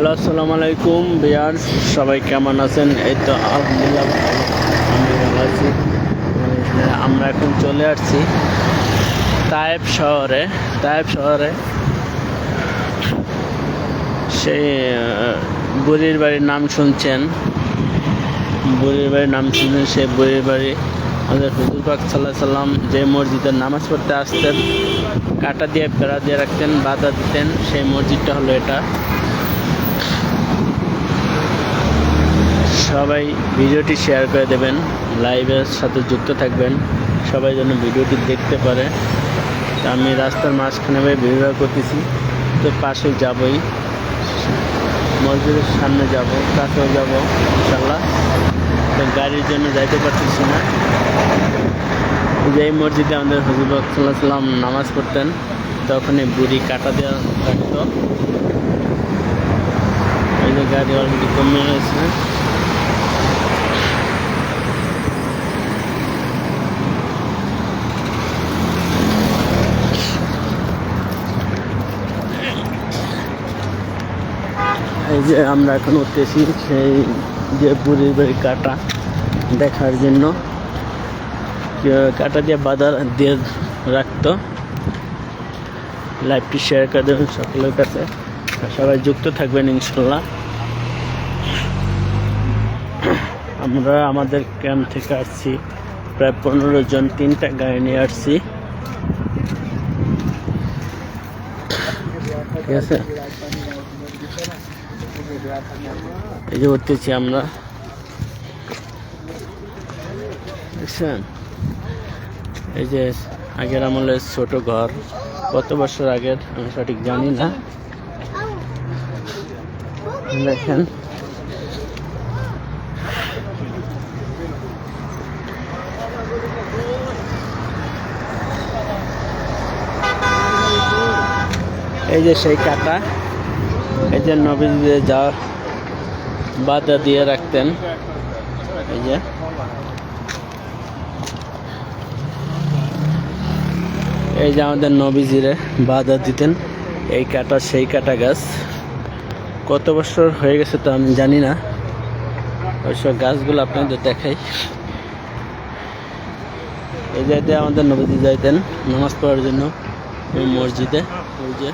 Hello, আসসালামু আলাইকুম viewers, সবাই কেমন আছেন? এই তো আলহামদুলিল্লাহ আমি ভালো আছি। আমরা এখন চলে আসছি তায়েব শহরে সেই বুড়ির বাড়ির নাম শুনছেন, সেই বুড়ির বাড়ি আমাদের হুজুর পাক সাল্লাল্লাহু আলাইহি সাল্লাম যে মসজিদের নামাজ পড়তে আসতেন, কাঁটা দিয়ে বেড়া দিয়ে রাখতেন, বাধা দিতেন, সেই মসজিদটা হলো এটা। সবাই ভিডিওটি শেয়ার করে দেবেন, লাইভের সাথে যুক্ত থাকবেন, সবাই যেন ভিডিওটি দেখতে পারে। আমি রাস্তার মাঝখানে ভিডিও করতেছি, তো পাশে যাবই, মসজিদের সামনে যাব, কাছেও যাব ইনশাল্লাহ। তো গাড়ির জন্য যাইতে পারতেছি না। যে এই মসজিদে আমাদের হুজুর পাক সাল্লাল্লাহু আলাইহি সাল্লাম নামাজ পড়তেন, তখন এই বুড়ি কাটা দেওয়া রাখতো। এই যে গাড়ি অলরেডি কমে গেছে। এই যে আমরা এখন উঠতেছি সেই যে বুড়ির বাড়ি কাটা দেখার জন্য, কাটা দিয়ে বাধা দিয়ে রাখতো। লাইভটি শেয়ার করে দেবেন সকলের কাছে, সবাই যুক্ত থাকবেন ইনশাল্লাহ। আমরা আমাদের ক্যাম্প থেকে আসছি প্রায় 15 জন, 3টা গাড়ি নিয়ে আসছি, ঠিক আছে। এই যে উঠতেছি আমরা, দেখছেন এই যে আগের আমলের ছোট ঘর, কত বছর আগের আমি সঠিক জানি না। দেখেন এই যে সেই কাটা, এই যে নবীজি যা বাধা দিয়ে রাখতেন, এই যে আমাদের নবীজিরে বাধা দিতেন, এই কাটা সেই কাটা গাছ। কত বছর হয়ে গেছে তো আমি জানি না, ওইসব গাছগুলো আপনাদের দেখাই। এই জায়গাতে আমাদের নবীজি যাইতেন নামাজ পড়ার জন্য এই মসজিদে, ওই যে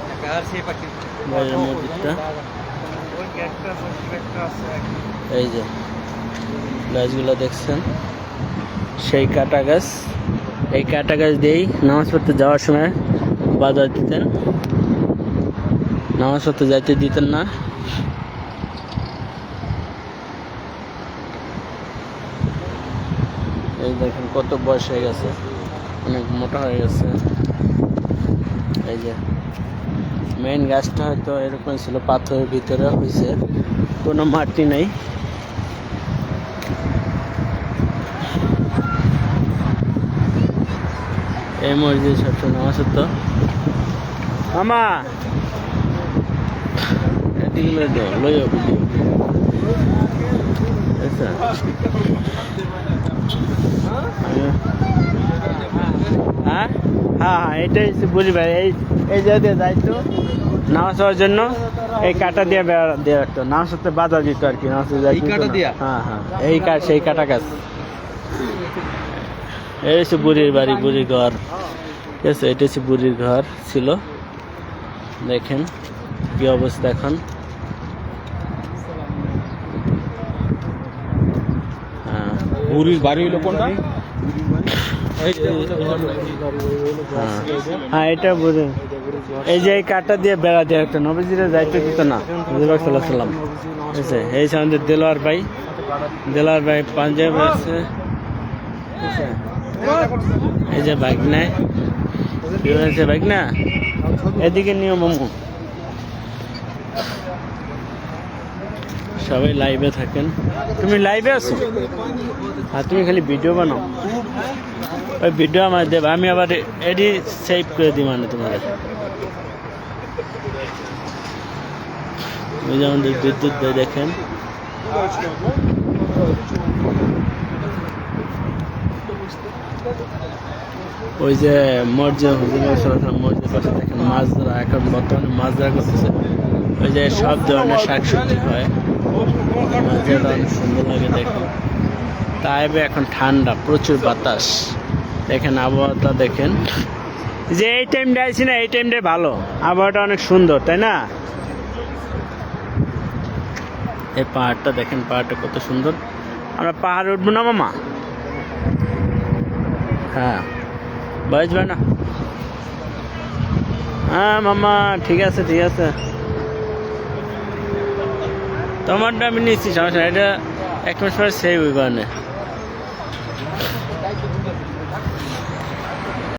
বাইরের মসজিদটা, এই যে গাছগুলো দেখছেন সেই কাটা গাছ। এই কাটা গাছ দিয়েই নামাজ পড়তে যাওয়ার সময় বাধা দিতেন, নামাজ পড়তে যাইতে দিতেন না। এই দেখেন কত বয়স হয়ে গেছে, অনেক মোটা হয়ে গেছে। এই যে মেইন গাছটা হয়তো এরকম ছিল, পাথরের ভিতরে হয়েছে, কোনো মাটি নেই। এই মসজিদে সবসময় নামাজ হতো। মামা এদিকে লই ভিডিও, হ্যাঁ হ্যাঁ এটাই বুঝি ভাই। এই জায়গা যাইতো নামাজ হওয়ার জন্য, এই কাটা দিয়ে বেড়া দিয়ে রাখতো, নামাজ হতে বাধা দিত আর কি, নামাজ হ্যাঁ হ্যাঁ এই সেই কাটা গাছ। এই হচ্ছে বুড়ির বাড়ি, বুড়ির ঘর, ঠিক আছে। এটা হচ্ছে বুড়ির ঘর ছিল, দেখেন কি অবস্থা এখন। বুড়ির বাড়ি হলো কোনটা? হ্যাঁ এটা বুঝে। এই যে এই কাটা দিয়ে বেড়া দিয়ে একটা নবীজিরা যাইতে দিত না হুজুর পাক সাল্লাল্লাহু আলাইহি সাল্লাম, ঠিক আছে। এই আমাদের দেলোয়ার ভাই পাঞ্জাব আছে, এই যে বাইক নাই, কি হয়েছে বাইক না, এদিকে নিও মামু। সবাই লাইভে থাকেন, তুমি লাইভে আছো? হ্যাঁ তুমি খালি ভিডিও বানাও, ওই ভিডিও আমার দেব, আমি আবার এডি সেভ করে দিই, মানে তোমাদের। ওই যে আমাদের বিদ্যুৎ ভাই দেখেন, ওই যে মসজিদ হুজুর মসজিদের পাশে দেখেন মাছ ধরা, এখন বর্তমানে মাছ ধরা করতেছে। ওই যে সব ধরনের শাকসবজি হয়, যেটা অনেক সুন্দর লাগে দেখুন। তাইবে এখন ঠান্ডা, প্রচুর বাতাস। দেখেন আবহাওয়াটা দেখেন, যে এই টাইমটা আইছি না, এই টাইমটাই ভালো, আবহাওয়াটা অনেক সুন্দর, তাই না? এই পাহাড়টা দেখেন, পাহাড়টা কত সুন্দর। আমরা পাহাড়ে উঠবো না মামা? হ্যাঁ, বুঝবে না? হ্যাঁ মামা, ঠিক আছে ঠিক আছে, তোমারটা আমি নিচ্ছি, সমস্যা নাই, এটা 1 মাস পরে সেই ওই কারণে।